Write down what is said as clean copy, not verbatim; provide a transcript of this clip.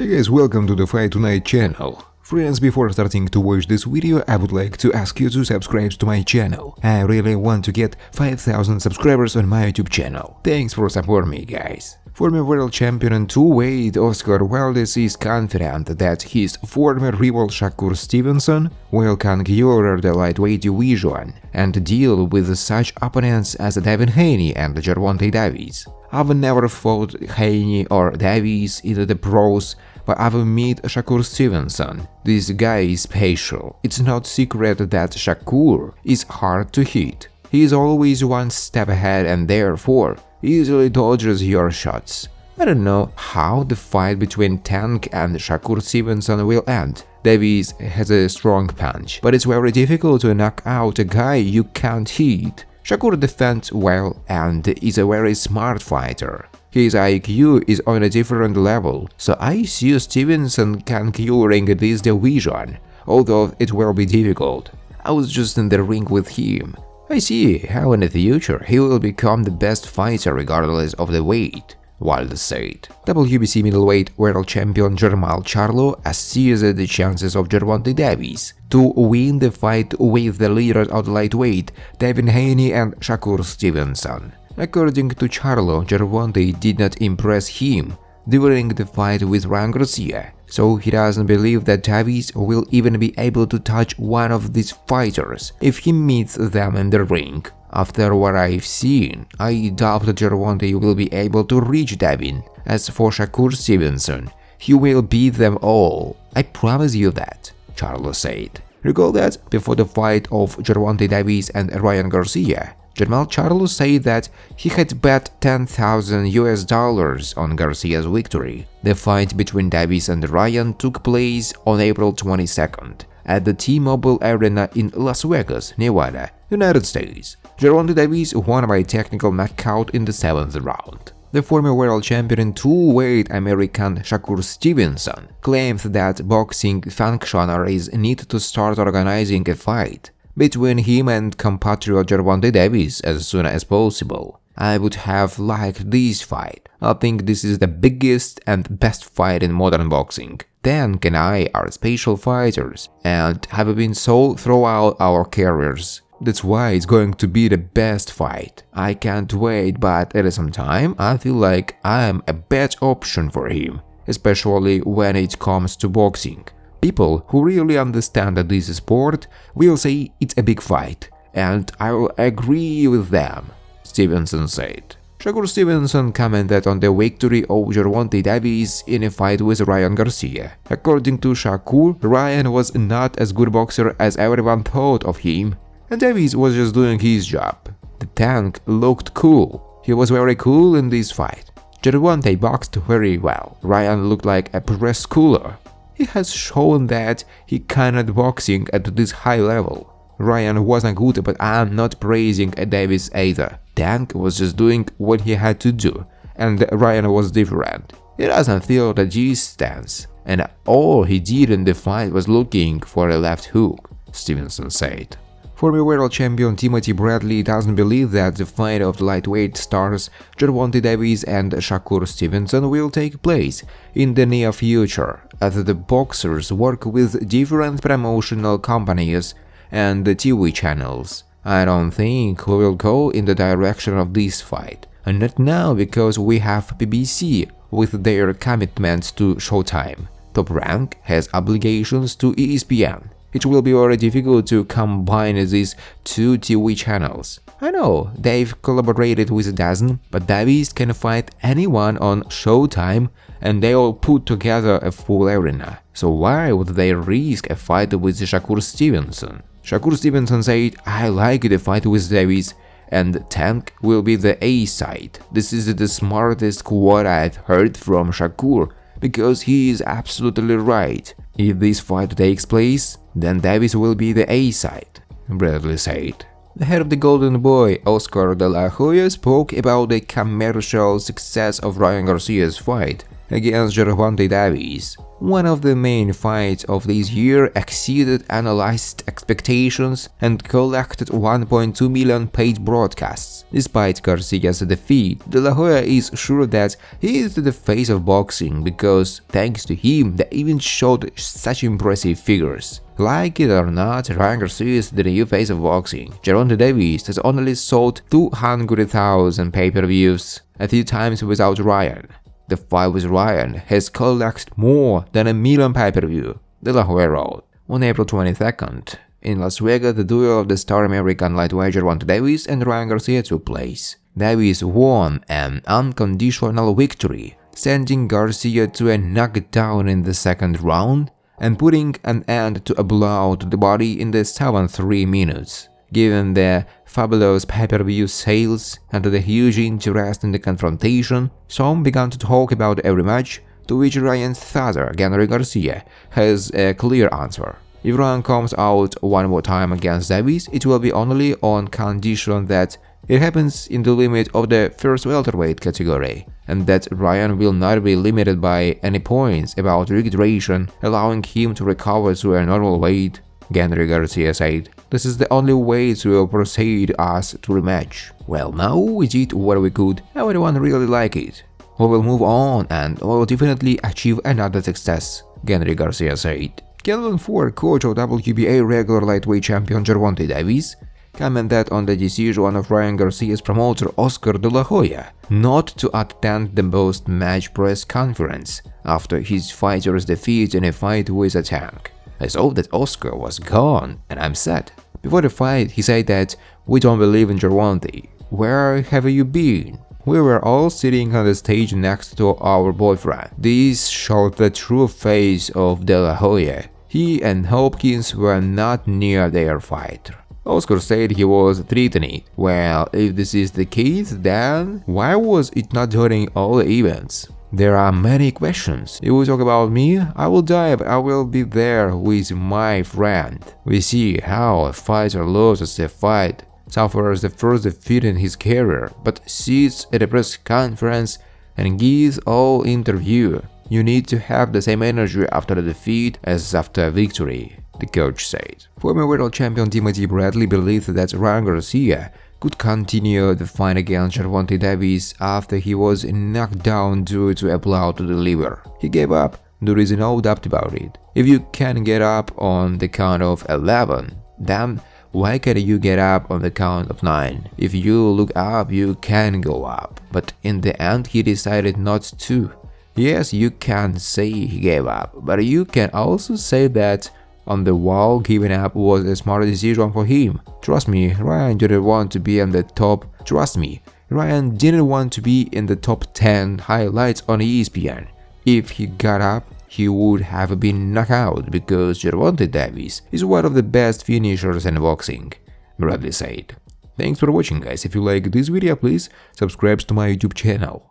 Hey guys, welcome to the Fight Tonight channel. Friends, before starting to watch this video, I would like to ask you to subscribe to my channel. I really want to get 5,000 subscribers on my YouTube channel. Thanks for supporting me, guys. Former world champion in two-weight Oscar Valdez is confident that his former rival Shakur Stevenson will conquer the lightweight division and deal with such opponents as Devin Haney and Gervonta Davis. I've never fought Haney or Davis in the pros, but I've met Shakur Stevenson. This guy is special. It's not secret that Shakur is hard to hit. He is always one step ahead and therefore easily dodges your shots. I don't know how the fight between Tank and Shakur Stevenson will end. Davis has a strong punch, but it's very difficult to knock out a guy you can't hit. Shakur defends well and is a very smart fighter. His IQ is on a different level, so I see Stevenson conquering this division, although it will be difficult. I was just in the ring with him. I see how in the future he will become the best fighter regardless of the weight, Valdez said. WBC middleweight world champion Jermall Charlo sees the chances of Gervonta Davis to win the fight with the leaders of the lightweight, Devin Haney and Shakur Stevenson. According to Charlo, Gervonta did not impress him during the fight with Ryan Garcia, so he doesn't believe that Davis will even be able to touch one of these fighters if he meets them in the ring. After what I've seen, I doubt Gervonta will be able to reach Devin. As for Shakur Stevenson, he will beat them all. I promise you that, Charlo said. Recall that before the fight of Gervonta Davis and Ryan Garcia, Germall Charlo said that he had bet $10,000 on Garcia's victory. The fight between Davis and Ryan took place on April 22nd at the T-Mobile Arena in Las Vegas, Nevada, United States. Gervonta Davis won by technical knockout in the 7th round. The former world champion in two-weight American Shakur Stevenson claims that boxing functionaries need to start organizing a fight between him and compatriot Gervonta Davis as soon as possible. I would have liked this fight. I think this is the biggest and best fight in modern boxing. Tank and I are special fighters and have been so throughout our careers. That's why it's going to be the best fight. I can't wait, but at the same time, I feel like I'm a bad option for him, especially when it comes to boxing. People who really understand this sport will say it's a big fight, and I will agree with them, Stevenson said. Shakur Stevenson commented on the victory of Gervonta Davis in a fight with Ryan Garcia. According to Shakur, Ryan was not as good boxer as everyone thought of him, and Davis was just doing his job. The Tank looked cool. He was very cool in this fight. Gervonta boxed very well. Ryan looked like a preschooler. He has shown that he cannot boxing at this high level. Ryan wasn't good, but I'm not praising Davis either. Tank was just doing what he had to do, and Ryan was different. He doesn't feel the G-stance, and all he did in the fight was looking for a left hook, Stevenson said. Former world champion Timothy Bradley doesn't believe that the fight of the lightweight stars Gervonta Davis and Shakur Stevenson will take place in the near future, as the boxers work with different promotional companies and TV channels. I don't think we will go in the direction of this fight, and not now because we have BBC with their commitments to Showtime. Top Rank has obligations to ESPN. It will be very difficult to combine these two TV channels. I know they've collaborated with a dozen, but Davis can fight anyone on Showtime and they'll put together a full arena. So why would they risk a fight with Shakur Stevenson? Shakur Stevenson said, I like the fight with Davis and Tank will be the A side. This is the smartest quote I've heard from Shakur, because he is absolutely right. If this fight takes place, then Davis will be the A side, Bradley said. The head of the Golden Boy, Oscar De La Hoya, spoke about the commercial success of Ryan Garcia's fight against Gervonta Davis. One of the main fights of this year exceeded analyst expectations and collected 1.2 million paid broadcasts. Despite Garcia's defeat, De La Hoya is sure that he is the face of boxing because, thanks to him, the event showed such impressive figures. Like it or not, Ryan Garcia is the new face of boxing. Gervonta Davis has only sold 200,000 pay-per-views, a few times without Ryan. The fight with Ryan has collected more than 1 million pay-per-view, De La Hoya wrote. On April 22nd, in Las Vegas, the duel of the star American lightweight Gervonta Davis and Ryan Garcia took place. Davis won an unconditional victory, sending Garcia to a knockdown in the second round and putting an end to a blow to the body in the 7th 3 minutes. Given the fabulous pay-per-view sales and the huge interest in the confrontation, some began to talk about a rematch, to which Ryan's father, Henry Garcia, has a clear answer. If Ryan comes out one more time against Davis, it will be only on condition that it happens in the limit of the first welterweight category, and that Ryan will not be limited by any points about registration, allowing him to recover to a normal weight, Henry Garcia said. This is the only way to proceed us to rematch. Well, now we did what we could, everyone really liked it. We will move on and we will definitely achieve another success, Henry Garcia said. Kelvin Ford, coach of WBA regular lightweight champion Gervonta Davis, commented on the decision of Ryan Garcia's promoter Oscar De La Hoya not to attend the post-match press conference after his fighter's defeat in a fight with a tank. I saw that Oscar was gone and I'm sad. Before the fight, he said that we don't believe in Gervonta. Where have you been? We were all sitting on the stage next to our boyfriend. This showed the true face of De La Hoya. He and Hopkins were not near their fight. Oscar said he was threatened. Well, if this is the case, then why was it not during all the events? There are many questions. If we talk about me, I will die, but I will be there with my friend. We see how a fighter loses a fight, suffers the first defeat in his career, but sits at a press conference and gives all interview. You need to have the same energy after a defeat as after a victory, the coach said. Former world champion Timothy Bradley believed that Ryan Garcia could continue the fight against Gervonta Davis after he was knocked down due to a blow to the liver. He gave up, there is no doubt about it. If you can get up on the count of 11, then why can't you get up on the count of 9? If you look up, you can go up. But in the end, he decided not to. Yes, you can say he gave up, but you can also say that on the wall, giving up was a smart decision for him. Trust me, Ryan didn't want to be in the top. Trust me, Ryan didn't want to be in the top 10 highlights on ESPN. If he got up, he would have been knocked out because Gervonta Davis is one of the best finishers in boxing, Bradley said. Thanks for watching, guys. If you like this video, please subscribe to my YouTube channel.